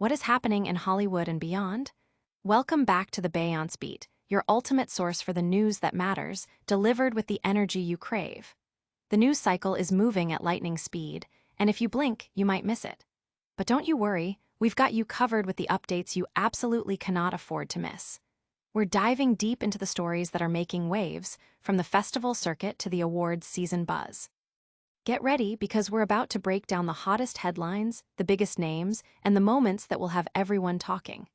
What is happening in Hollywood and beyond? Welcome back to the Beyonce Beat, your ultimate source for the news that matters, delivered with the energy you crave. The news cycle is moving at lightning speed, and if you blink, you might miss it. But don't you worry, we've got you covered with the updates you absolutely cannot afford to miss. We're diving deep into the stories that are making waves, from the festival circuit to the awards season buzz. Get ready because we're about to break down the hottest headlines, the biggest names, and the moments that will have everyone talking.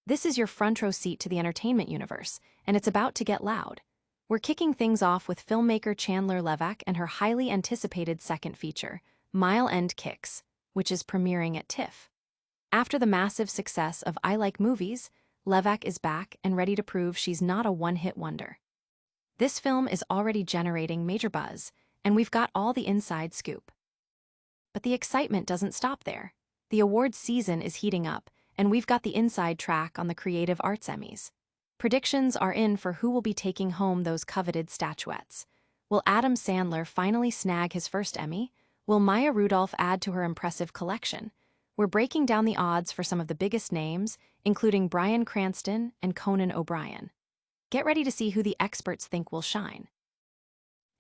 This is your front row seat to the entertainment universe, and it's about to get loud. We're kicking things off with filmmaker Chandler Levack and her highly anticipated second feature, Mile End Kicks, which is premiering at TIFF. After the massive success of I Like Movies, Levack is back and ready to prove she's not a one-hit wonder. This film is already generating major buzz, and we've got all the inside scoop. But the excitement doesn't stop there. The awards season is heating up, and we've got the inside track on the Creative Arts Emmys. Predictions are in for who will be taking home those coveted statuettes. Will Adam Sandler finally snag his first Emmy? Will Maya Rudolph add to her impressive collection? We're breaking down the odds for some of the biggest names, including Bryan Cranston and Conan O'Brien. Get ready to see who the experts think will shine.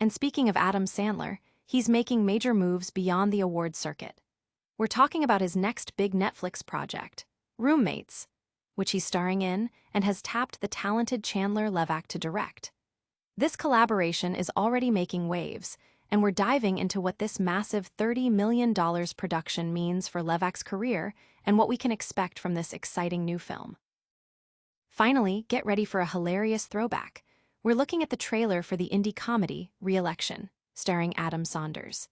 And speaking of Adam Sandler, he's making major moves beyond the award circuit. We're talking about his next big Netflix project, Roommates, which he's starring in and has tapped the talented Chandler Levack to direct. This collaboration is already making waves, and we're diving into what this massive $30 million production means for Levack's career and what we can expect from this exciting new film. Finally, get ready for a hilarious throwback. We're looking at the trailer for the indie comedy, Re-Election, starring Adam Saunders.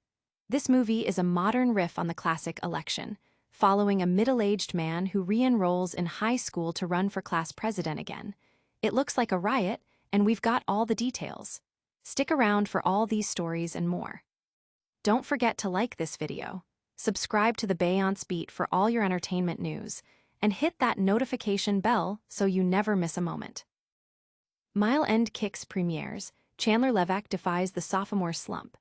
This movie is a modern riff on the classic Election, following a middle-aged man who re-enrolls in high school to run for class president again. It looks like a riot, and we've got all the details. Stick around for all these stories and more. Don't forget to like this video, subscribe to the Beyonce Beat for all your entertainment news, and hit that notification bell so you never miss a moment. Mile End Kicks premieres, Chandler Levack defies the sophomore slump.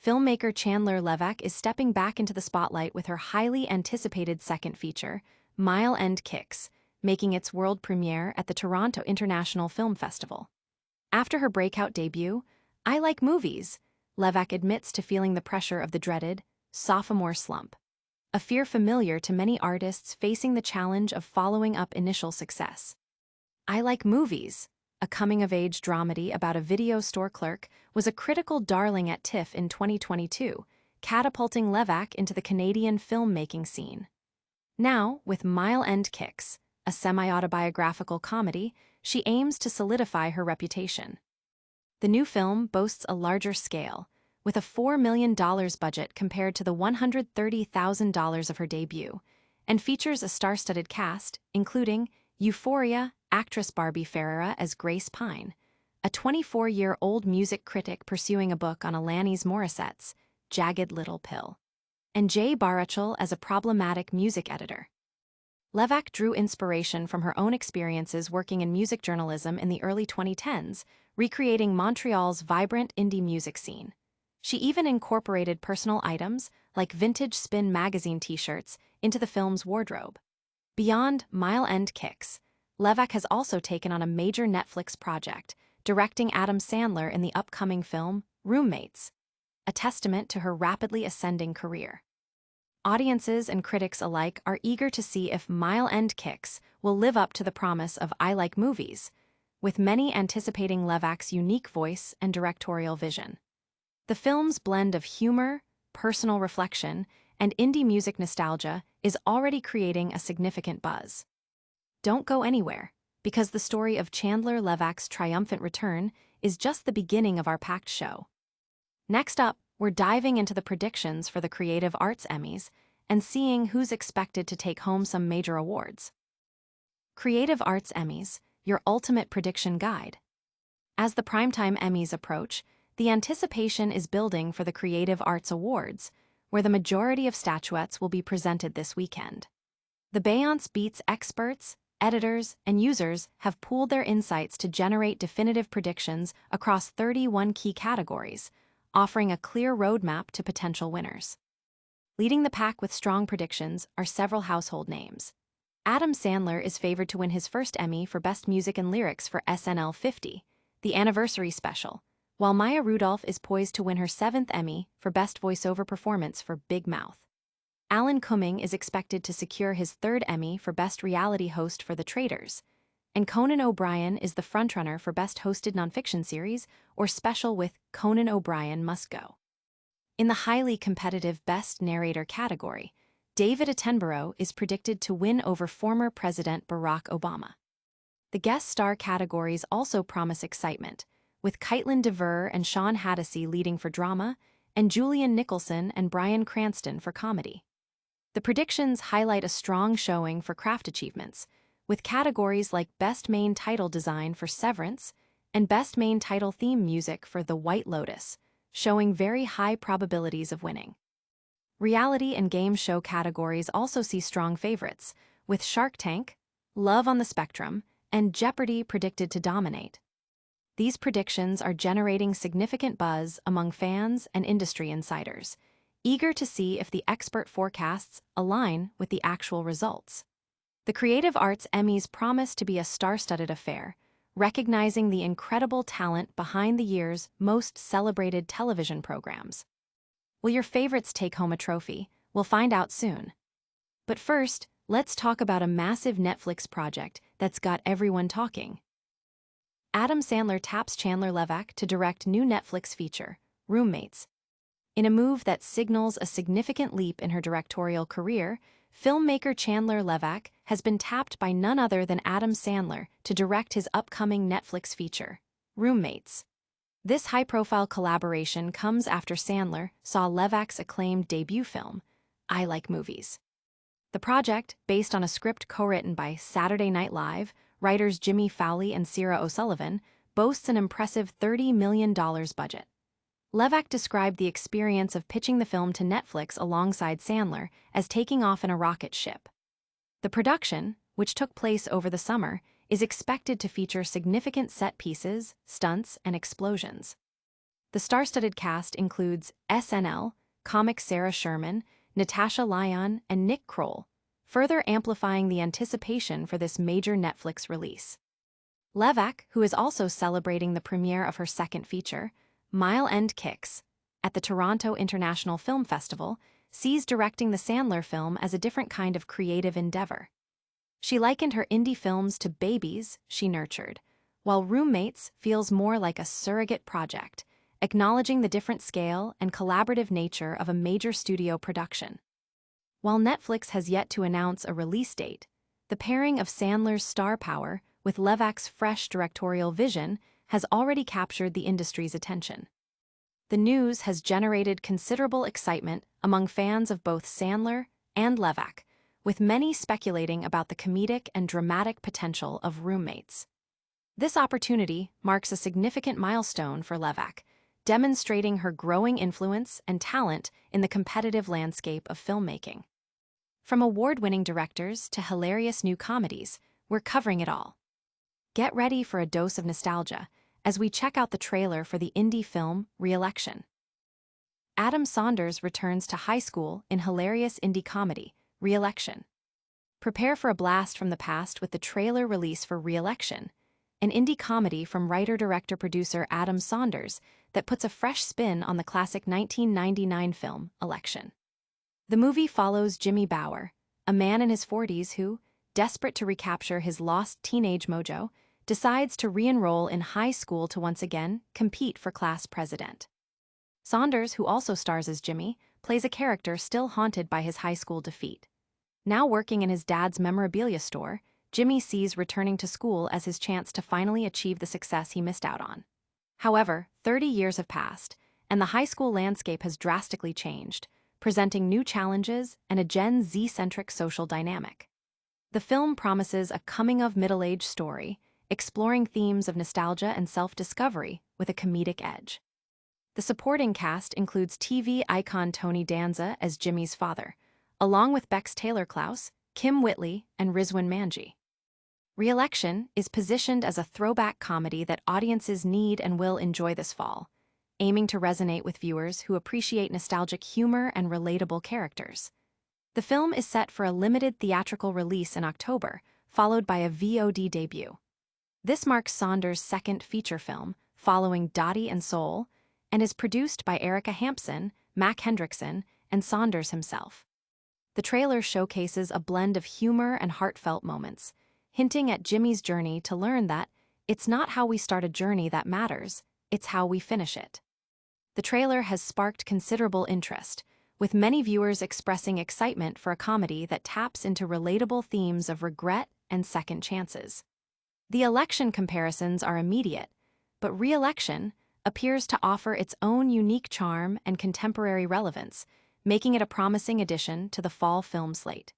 Filmmaker Chandler Levack is stepping back into the spotlight with her highly anticipated second feature, Mile End Kicks, making its world premiere at the Toronto International Film Festival. After her breakout debut, I Like Movies, Levack admits to feeling the pressure of the dreaded sophomore slump, a fear familiar to many artists facing the challenge of following up initial success. I Like Movies, a coming-of-age dramedy about a video store clerk, was a critical darling at TIFF in 2022, catapulting Levack into the Canadian filmmaking scene. Now, with Mile End Kicks, a semi-autobiographical comedy, she aims to solidify her reputation. The new film boasts a larger scale, with a $4 million budget compared to the $130,000 of her debut, and features a star-studded cast, including Euphoria actress Barbie Ferreira as Grace Pine, a 24-year-old music critic pursuing a book on Alanis Morissette's Jagged Little Pill, and Jay Baruchel as a problematic music editor. Levack drew inspiration from her own experiences working in music journalism in the early 2010s, recreating Montreal's vibrant indie music scene. She even incorporated personal items, like vintage Spin magazine t-shirts, into the film's wardrobe. Beyond Mile End Kicks, Levack has also taken on a major Netflix project, directing Adam Sandler in the upcoming film Roommates, a testament to her rapidly ascending career. Audiences and critics alike are eager to see if Mile End Kicks will live up to the promise of I Like Movies, with many anticipating Levack's unique voice and directorial vision. The film's blend of humor, personal reflection, and indie music nostalgia is already creating a significant buzz. Don't go anywhere, because the story of Chandler Levack's triumphant return is just the beginning of our packed show. Next up, we're diving into the predictions for the Creative Arts Emmys and seeing who's expected to take home some major awards. Creative Arts Emmys, your ultimate prediction guide. As the primetime Emmys approach, the anticipation is building for the Creative Arts Awards, where the majority of statuettes will be presented this weekend. The Beyonce Beat's experts, editors, and users have pooled their insights to generate definitive predictions across 31 key categories, offering a clear roadmap to potential winners. Leading the pack with strong predictions are several household names. Adam Sandler is favored to win his first Emmy for Best Music and Lyrics for SNL 50, the anniversary special, while Maya Rudolph is poised to win her 7th Emmy for Best Voiceover Performance for Big Mouth. Alan Cumming is expected to secure his 3rd Emmy for Best Reality Host for The Traitors, and Conan O'Brien is the frontrunner for Best Hosted Nonfiction Series or Special with Conan O'Brien Must Go. In the highly competitive Best Narrator category, David Attenborough is predicted to win over former President Barack Obama. The guest star categories also promise excitement, with Caitlin Dever and Sean Hattasy leading for drama, and Julian Nicholson and Bryan Cranston for comedy. The predictions highlight a strong showing for craft achievements, with categories like Best Main Title Design for Severance and Best Main Title Theme Music for The White Lotus, showing very high probabilities of winning. Reality and game show categories also see strong favorites, with Shark Tank, Love on the Spectrum, and Jeopardy predicted to dominate. These predictions are generating significant buzz among fans and industry insiders, eager to see if the expert forecasts align with the actual results. The Creative Arts Emmys promise to be a star-studded affair, recognizing the incredible talent behind the year's most celebrated television programs. Will your favorites take home a trophy? We'll find out soon. But first, let's talk about a massive Netflix project that's got everyone talking. Adam Sandler taps Chandler Levack to direct new Netflix feature, Roommates. In a move that signals a significant leap in her directorial career, filmmaker Chandler Levack has been tapped by none other than Adam Sandler to direct his upcoming Netflix feature, Roommates. This high-profile collaboration comes after Sandler saw Levack's acclaimed debut film, I Like Movies. The project, based on a script co-written by Saturday Night Live writers Jimmy Fowley and Sarah O'Sullivan, boasts an impressive $30 million budget. Levack described the experience of pitching the film to Netflix alongside Sandler as taking off in a rocket ship. The production, which took place over the summer, is expected to feature significant set pieces, stunts, and explosions. The star-studded cast includes SNL, comic Sarah Sherman, Natasha Lyonne, and Nick Kroll, further amplifying the anticipation for this major Netflix release. Levack, who is also celebrating the premiere of her second feature, Mile End Kicks, at the Toronto International Film Festival, sees directing the Sandler film as a different kind of creative endeavor. She likened her indie films to babies she nurtured, while Roommates feels more like a surrogate project, acknowledging the different scale and collaborative nature of a major studio production. While Netflix has yet to announce a release date, the pairing of Sandler's star power with Levack's fresh directorial vision has already captured the industry's attention. The news has generated considerable excitement among fans of both Sandler and Levack, with many speculating about the comedic and dramatic potential of Roommates. This opportunity marks a significant milestone for Levack, demonstrating her growing influence and talent in the competitive landscape of filmmaking. From award-winning directors to hilarious new comedies, we're covering it all. Get ready for a dose of nostalgia as we check out the trailer for the indie film Re-Election. Adam Saunders returns to high school in hilarious indie comedy, Re-Election. Prepare for a blast from the past with the trailer release for Re-Election, an indie comedy from writer-director-producer Adam Saunders that puts a fresh spin on the classic 1999 film Election. The movie follows Jimmy Bauer, a man in his 40s who, desperate to recapture his lost teenage mojo, decides to re-enroll in high school to once again compete for class president. Saunders, who also stars as Jimmy, plays a character still haunted by his high school defeat. Now working in his dad's memorabilia store, Jimmy sees returning to school as his chance to finally achieve the success he missed out on. However, 30 years have passed, and the high school landscape has drastically changed, presenting new challenges and a Gen Z-centric social dynamic. The film promises a coming-of-middle-age story, exploring themes of nostalgia and self-discovery with a comedic edge. The supporting cast includes TV icon Tony Danza as Jimmy's father, along with Bex Taylor-Klaus, Kim Whitley, and Rizwan Manji. Re-Election is positioned as a throwback comedy that audiences need and will enjoy this fall, aiming to resonate with viewers who appreciate nostalgic humor and relatable characters. The film is set for a limited theatrical release in October, followed by a VOD debut. This marks Saunders' second feature film, following Dottie and Soul, and is produced by Erica Hampson, Mac Hendrickson, and Saunders himself. The trailer showcases a blend of humor and heartfelt moments, hinting at Jimmy's journey to learn that it's not how we start a journey that matters, it's how we finish it. The trailer has sparked considerable interest, with many viewers expressing excitement for a comedy that taps into relatable themes of regret and second chances. The election comparisons are immediate, but re-election appears to offer its own unique charm and contemporary relevance, making it a promising addition to the fall film slate.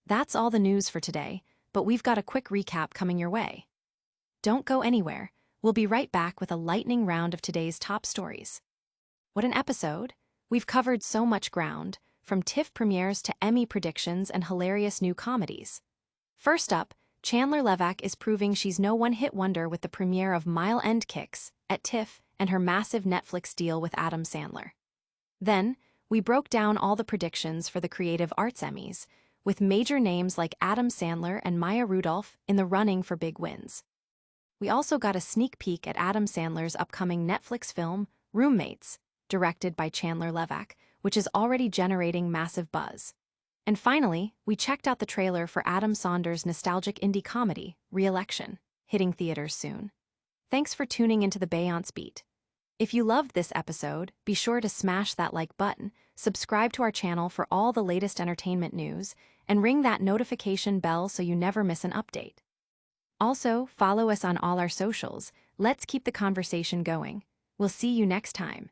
That's all the news for today, but we've got a quick recap coming your way. Don't go anywhere. We'll be right back with a lightning round of today's top stories. What an episode! We've covered so much ground, from TIFF premieres to Emmy predictions and hilarious new comedies. First up, Chandler Levack is proving she's no one-hit wonder with the premiere of Mile End Kicks at TIFF and her massive Netflix deal with Adam Sandler. Then, we broke down all the predictions for the Creative Arts Emmys, with major names like Adam Sandler and Maya Rudolph in the running for big wins. We also got a sneak peek at Adam Sandler's upcoming Netflix film, Roommates, directed by Chandler Levack, which is already generating massive buzz. And finally, we checked out the trailer for Adam Saunders' nostalgic indie comedy, Re-Election, hitting theaters soon. Thanks for tuning into the Beyonce Beat. If you loved this episode, be sure to smash that like button, subscribe to our channel for all the latest entertainment news, and ring that notification bell so you never miss an update. Also, follow us on all our socials. Let's keep the conversation going. We'll see you next time.